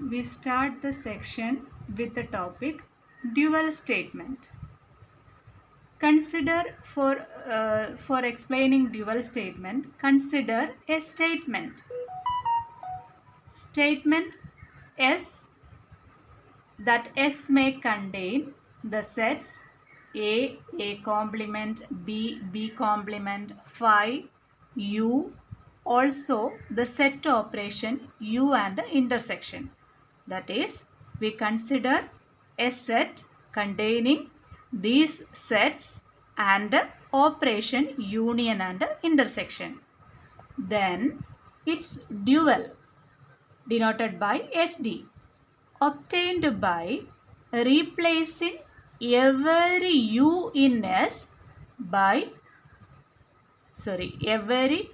we start the section with the topic dual statement. Consider for explaining dual statement, consider a statement. Statement S that S may contain the sets A complement, B complement, phi, U, also the set operation U and intersection. That is, we consider a set containing these sets and operation union and intersection. Then its dual denoted by SD obtained by replacing every U in S by every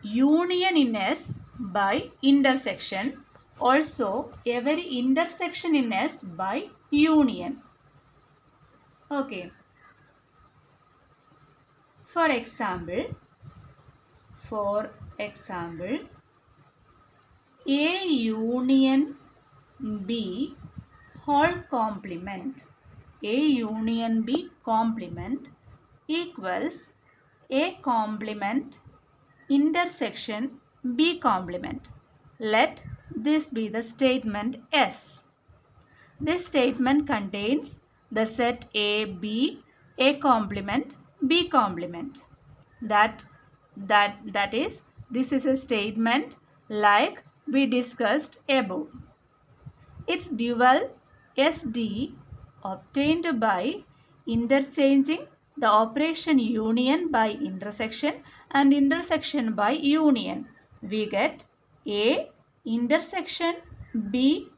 union in S by intersection, also every intersection in S by union. Okay. For example, A union B whole complement, A union B complement equals A complement intersection B complement. Let this be the statement S. This statement contains the set A, B, A complement, B complement. That is, this is a statement like we discussed above. Its dual SD obtained by interchanging the operation union by intersection and intersection by union. We get A intersection B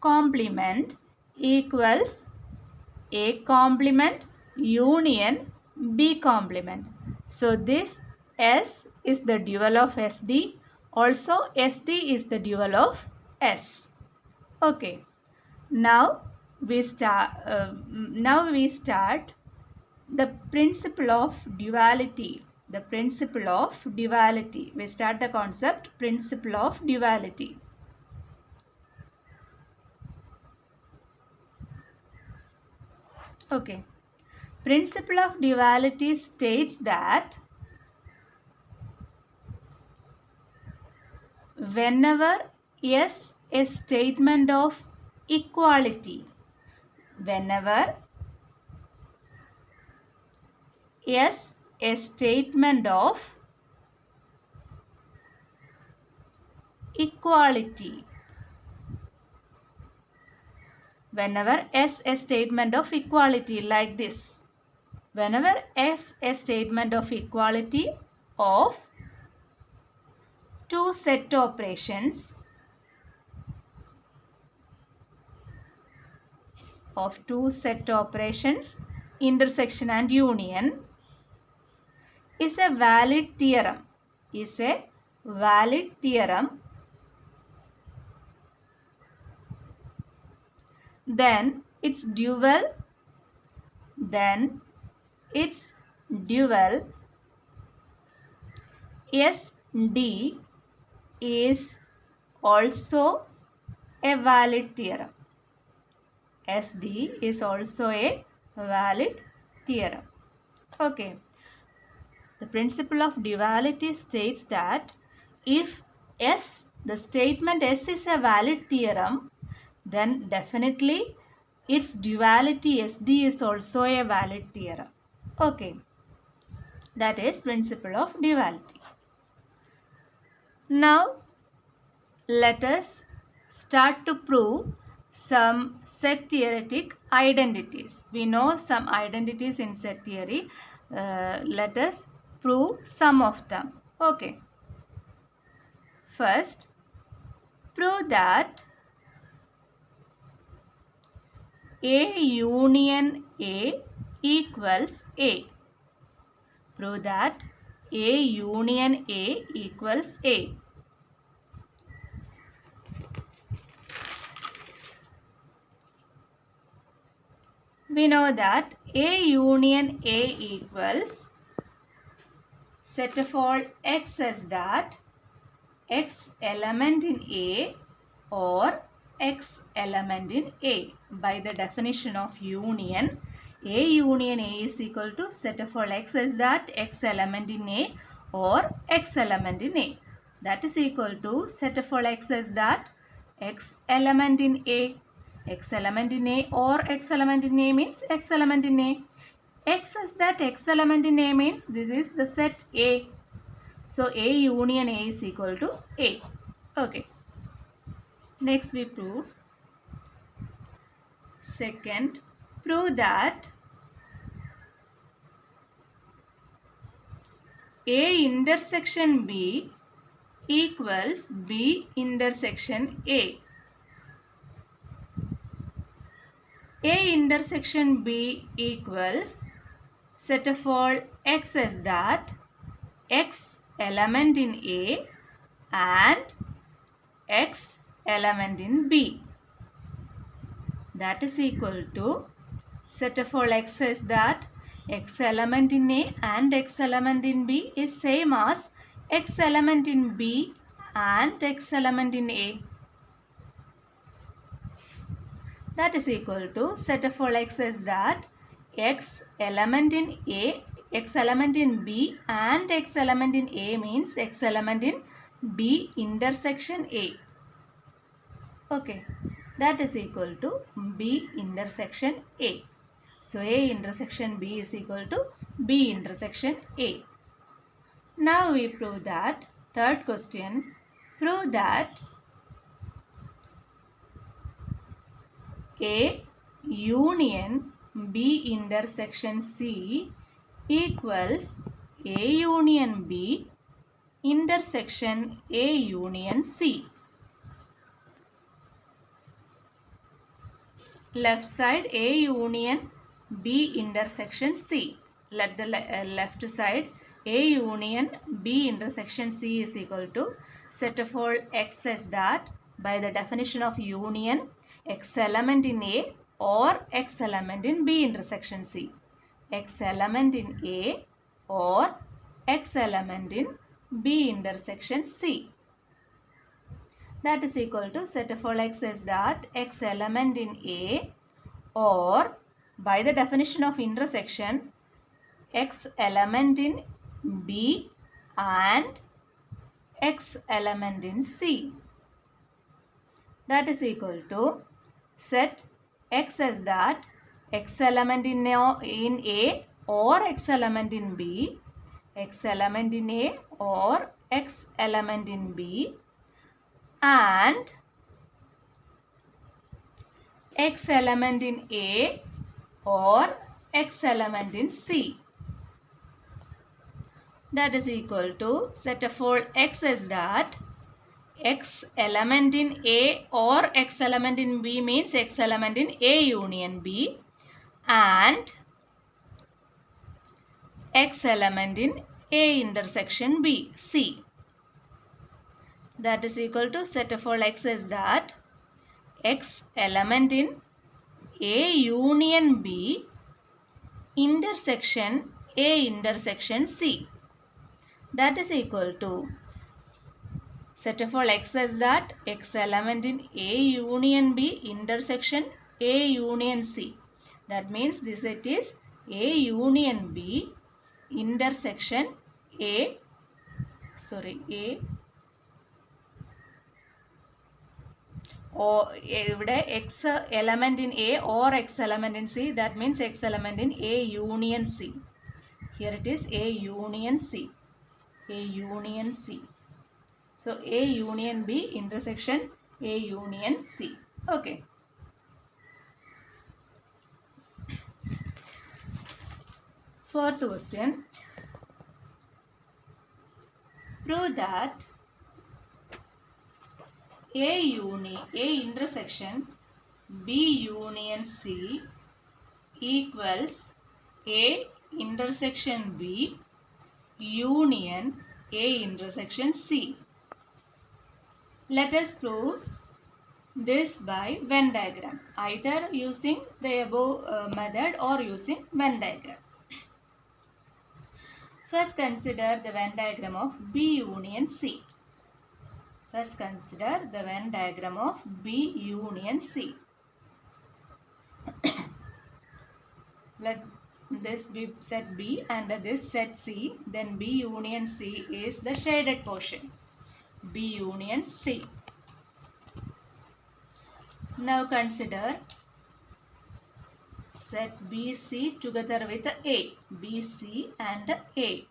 complement equals A complement union B complement. So this S is the dual of SD. Also SD is the dual of S. Okay. Now we start the principle of duality. The principle of duality. We start the concept principle of duality. Okay. Principle of duality states that whenever S a statement of equality, whenever S a statement of equality, whenever S a statement of equality like this, whenever S a statement of equality of two set operations intersection and union is a valid theorem, then its dual SD is also a valid theorem. SD is also a valid theorem. Okay. The principle of duality states that if S, the statement S is a valid theorem, then definitely its duality SD is also a valid theorem. Okay. That is principle of duality. Now let us start to prove some set theoretic identities. We know some identities in set theory. Let us prove some of them. Okay. First, prove that A union A equals A. Prove that A union A equals A. We know that A union A equals set of all x as that x element in A or x element in A. By the definition of union, A union A is equal to set of all x is that x element in A or x element in A. That is equal to set of all x is that x element in A. X element in A or x element in A means x element in A. X is that x element in A means this is the set A. So A union A is equal to A. Okay. Next we prove. Second, prove that A intersection B equals B intersection A. A intersection B equals set of all x as that x element in A and x element in B. That is equal to set of all x is that x element in A and x element in B is same as x element in B and x element in A. That is equal to set of all x is that x element in A, x element in B and x element in A means x element in B intersection A. Okay, that is equal to B intersection A. So A intersection B is equal to B intersection A. Now we prove that. Third question, prove that A union B intersection C equals A union B intersection A union C. Left side A union B intersection C. Let the left side A union B intersection C is equal to set of all x as that by the definition of union x element in A or x element in B intersection C. X element in A or x element in B intersection C. That is equal to set of all x is that x element in A or by the definition of intersection x element in B and x element in C. That is equal to set x as that x element in A or x element in B, x element in A or x element in B and x element in A or x element in C. That is equal to set of all x as that x element in A or x element in B means x element in A union B and x element in A intersection B, C. That is equal to set of all x is that x element in A union B intersection A intersection C. That is equal to set of all x is that x element in A union B intersection A union C. That means this set is A union B intersection A or x element in A or x element in C. That means x element in A union C. Here it is A union C. A union C. So A union B intersection A union C. Okay. Fourth question. Prove that A intersection B union C equals A intersection B union A intersection C. Let us prove this by Venn diagram, either using the above method or using Venn diagram. First consider the Venn diagram of B union C. First consider the Venn diagram of B union C. Let this be set B and this set C. Then B union C is the shaded portion. B union C. Now consider set BC together with A. BC and A.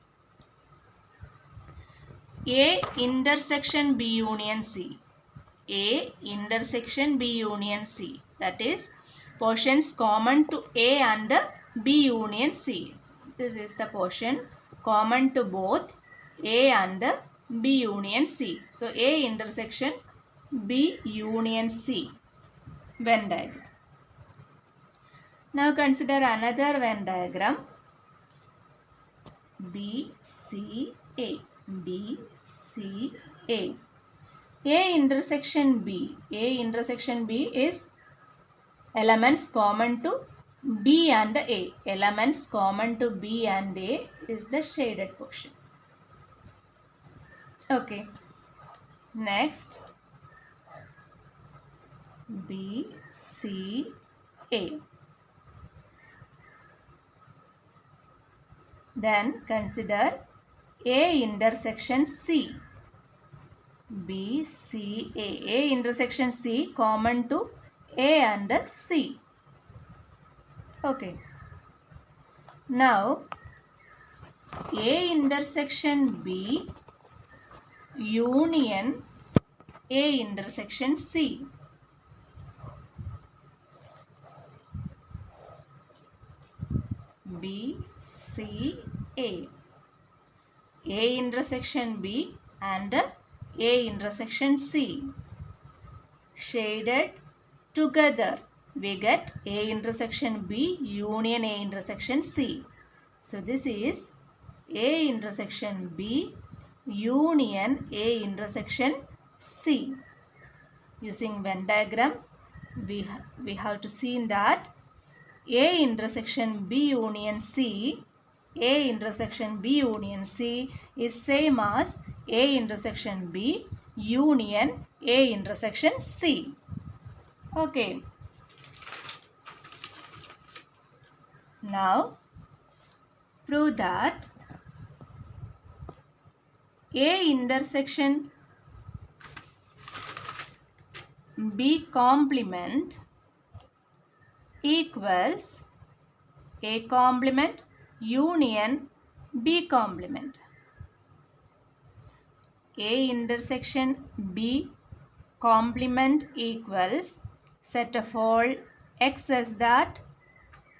A intersection B union C. A intersection B union C. That is portions common to A and B union C. This is the portion common to both A and B union C. So A intersection B union C. Venn diagram. Now consider another Venn diagram. BCA. BCA. A intersection B. A intersection B is elements common to B and A. Elements common to B and A is the shaded portion. Okay. Next, BCA. Then consider A intersection C. BCA. A intersection C common to A and C. Okay. Now, A intersection B union A intersection C. BCA. A intersection B and A intersection C. Shaded together, we get A intersection B union A intersection C. So this is A intersection B union A intersection C. Using Venn diagram, we have to see that A intersection B union C, A intersection B union C is same as A intersection B union A intersection C. Okay. Now, prove that A intersection B complement equals A complement union B complement. A intersection B complement equals set of all x as that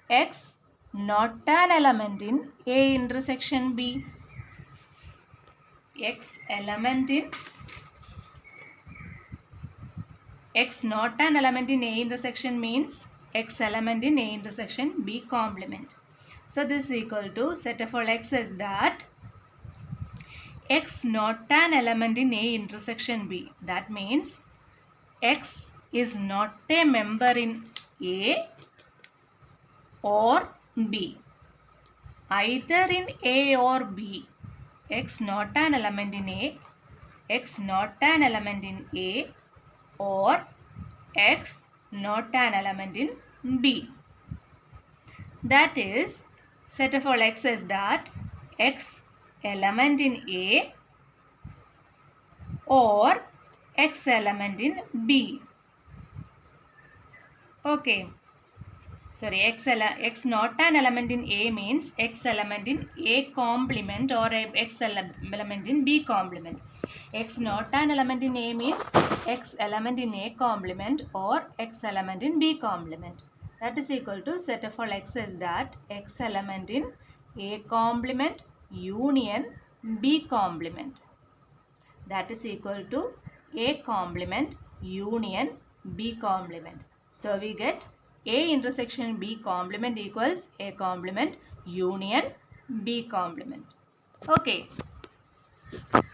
x not an element in A intersection B. X element in X not an element in A intersection means X element in A intersection B complement. So this is equal to set of all x as that X not an element in A intersection B. That means X is not a member in A or B. Either in A or B. X not an element in A. X not an element in A or X not an element in B. That is set of all x as that X element in A or X element in B. Okay. Sorry, X not an element in A means X element in A complement or X element in B complement. X not an element in A means X element in A complement or X element in B complement. That is equal to set of all x is that X element in A complement union B complement. That is equal to A complement union B complement. So we get A intersection B complement equals A complement union B complement. Okay.